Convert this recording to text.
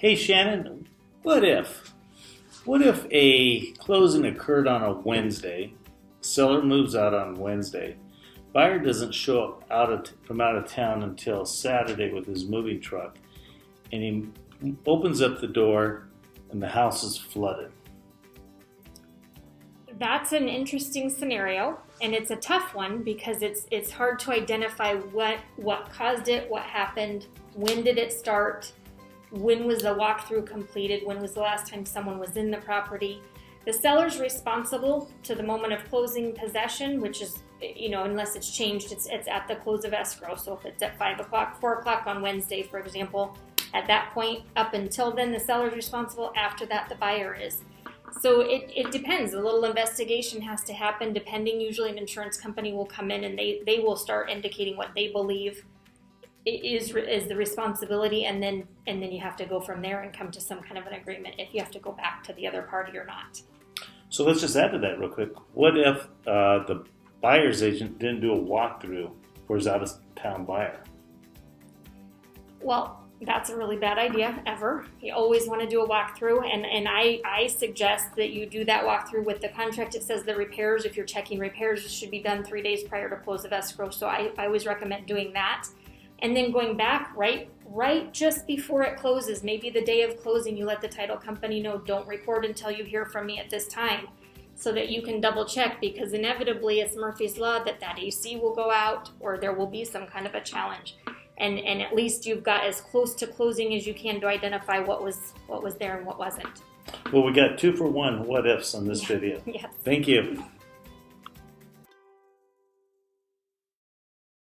Hey Shannon, what if? What if a closing occurred on a Wednesday, seller moves out on Wednesday, buyer doesn't show up from out of town until Saturday with his moving truck, and he opens up the door and the house is flooded? That's an interesting scenario, and it's a tough one because it's hard to identify what caused it, what happened, when did it start, when was the walkthrough completed, when was the last time someone was in the property. The seller's responsible to the moment of closing possession, which is, unless it's changed, it's at the close of escrow. So if it's at 5 o'clock, 4 o'clock on Wednesday, for example, at that point, up until then, the seller's responsible. After that, the buyer is. So it depends. A little investigation has to happen. Depending, usually an insurance company will come in and they will start indicating what they believe is the responsibility, and then you have to go from there and come to some kind of an agreement if you have to go back to the other party or not. So let's just add to that real quick. What if the buyer's agent didn't do a walkthrough for his out-of-town buyer? Well, that's a really bad idea ever. You always want to do a walkthrough, and I suggest that you do that walkthrough with the contract. It says the repairs, if you're checking repairs, should be done 3 days prior to close of escrow. So I always recommend doing that. And then going back right just before it closes, maybe the day of closing, you let the title company know, don't record until you hear from me at this time, so that you can double check, because inevitably it's Murphy's Law that AC will go out or there will be some kind of a challenge. And at least you've got as close to closing as you can to identify what was there and what wasn't. Well, we got 2 for 1 what ifs on this video. Yes. Thank you.